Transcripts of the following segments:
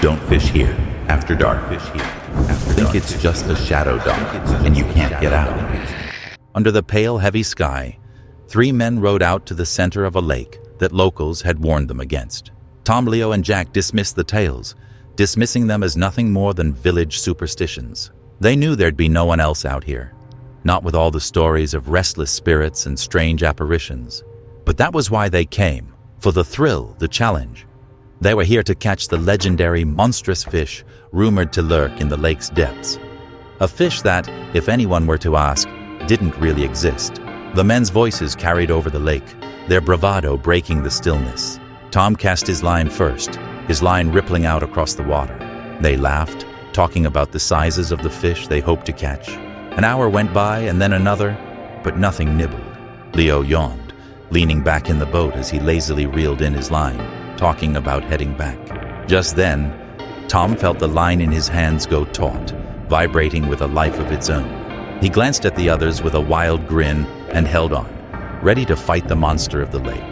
Don't fish here. After dark. Think it's just a shadow dock, and you can't get out. Under the pale, heavy sky, 3 men rowed out to the center of a lake that locals had warned them against. Tom, Leo, and Jack dismissed the tales, dismissing them as nothing more than village superstitions. They knew there'd be no one else out here, not with all the stories of restless spirits and strange apparitions. But that was why they came, for the thrill, the challenge. They were here to catch the legendary monstrous fish rumored to lurk in the lake's depths. A fish that, if anyone were to ask, didn't really exist. The men's voices carried over the lake, their bravado breaking the stillness. Tom cast his line first, his line rippling out across the water. They laughed, talking about the sizes of the fish they hoped to catch. An hour went by and then another, but nothing nibbled. Leo yawned, leaning back in the boat as he lazily reeled in his line, talking about heading back. Just then, Tom felt the line in his hands go taut, vibrating with a life of its own. He glanced at the others with a wild grin and held on, ready to fight the monster of the lake.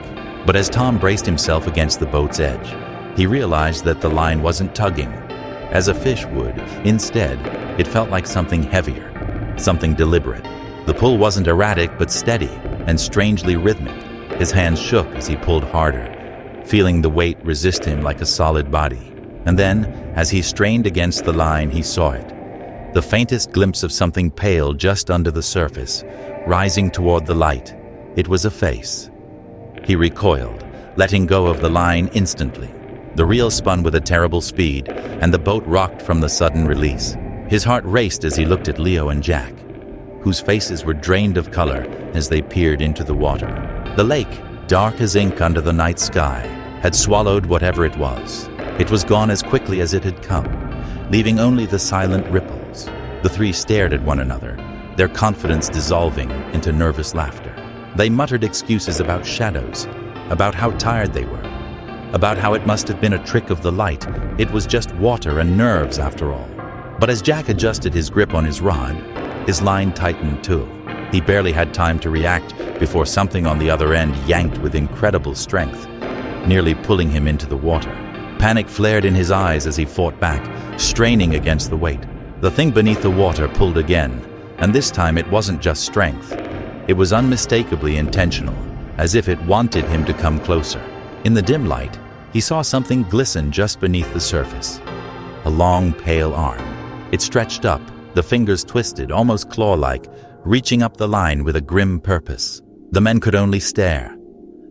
But as Tom braced himself against the boat's edge, he realized that the line wasn't tugging, as a fish would. Instead, it felt like something heavier, something deliberate. The pull wasn't erratic but steady and strangely rhythmic. His hands shook as he pulled harder, feeling the weight resist him like a solid body. And then, as he strained against the line, he saw it. The faintest glimpse of something pale just under the surface, rising toward the light. It was a face. He recoiled, letting go of the line instantly. The reel spun with a terrible speed, and the boat rocked from the sudden release. His heart raced as he looked at Leo and Jack, whose faces were drained of color as they peered into the water. The lake, dark as ink under the night sky, had swallowed whatever it was. It was gone as quickly as it had come, leaving only the silent ripples. The 3 stared at one another, their confidence dissolving into nervous laughter. They muttered excuses about shadows, about how tired they were, about how it must have been a trick of the light. It was just water and nerves after all. But as Jack adjusted his grip on his rod, his line tightened too. He barely had time to react before something on the other end yanked with incredible strength, nearly pulling him into the water. Panic flared in his eyes as he fought back, straining against the weight. The thing beneath the water pulled again, and this time it wasn't just strength. It was unmistakably intentional, as if it wanted him to come closer. In the dim light, he saw something glisten just beneath the surface. A long, pale arm. It stretched up, the fingers twisted, almost claw-like, reaching up the line with a grim purpose. The men could only stare,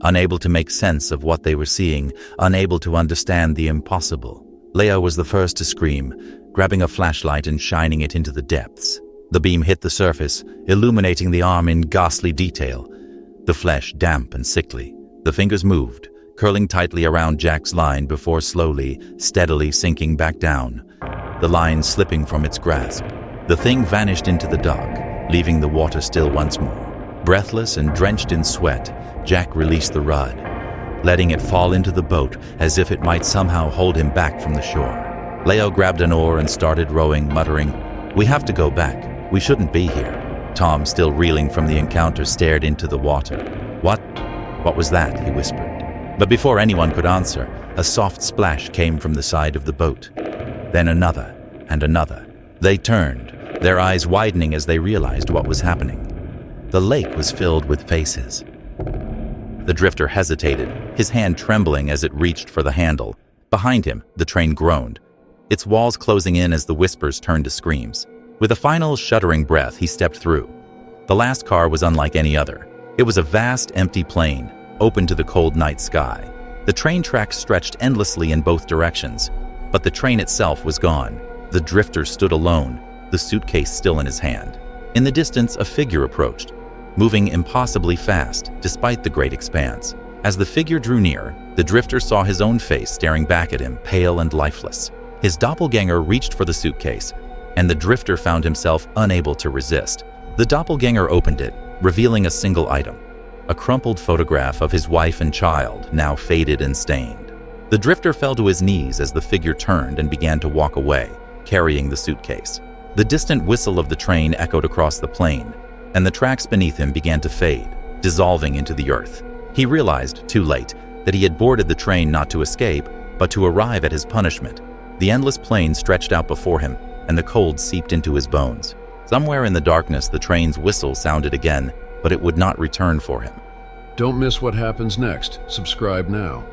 unable to make sense of what they were seeing, unable to understand the impossible. Leo was the first to scream, grabbing a flashlight and shining it into the depths. The beam hit the surface, illuminating the arm in ghastly detail, the flesh damp and sickly. The fingers moved, curling tightly around Jack's line before slowly, steadily sinking back down, the line slipping from its grasp. The thing vanished into the dock, leaving the water still once more. Breathless and drenched in sweat, Jack released the rod, letting it fall into the boat as if it might somehow hold him back from the shore. Leo grabbed an oar and started rowing, muttering, "We have to go back. We shouldn't be here." Tom, still reeling from the encounter, stared into the water. What was that?" he whispered. But before anyone could answer, a soft splash came from the side of the boat. Then another and another. They turned, their eyes widening as they realized what was happening. The lake was filled with faces. The drifter hesitated, his hand trembling as it reached for the handle. Behind him, the train groaned, its walls closing in as the whispers turned to screams. With a final shuddering breath, he stepped through. The last car was unlike any other. It was a vast, empty plain, open to the cold night sky. The train tracks stretched endlessly in both directions, but the train itself was gone. The drifter stood alone, the suitcase still in his hand. In the distance, a figure approached, moving impossibly fast despite the great expanse. As the figure drew near, the drifter saw his own face staring back at him, pale and lifeless. His doppelganger reached for the suitcase, and the drifter found himself unable to resist. The doppelganger opened it, revealing a single item, a crumpled photograph of his wife and child, now faded and stained. The drifter fell to his knees as the figure turned and began to walk away, carrying the suitcase. The distant whistle of the train echoed across the plain, and the tracks beneath him began to fade, dissolving into the earth. He realized, too late, that he had boarded the train not to escape, but to arrive at his punishment. The endless plain stretched out before him, and the cold seeped into his bones. Somewhere in the darkness, the train's whistle sounded again, but it would not return for him. Don't miss what happens next. Subscribe now.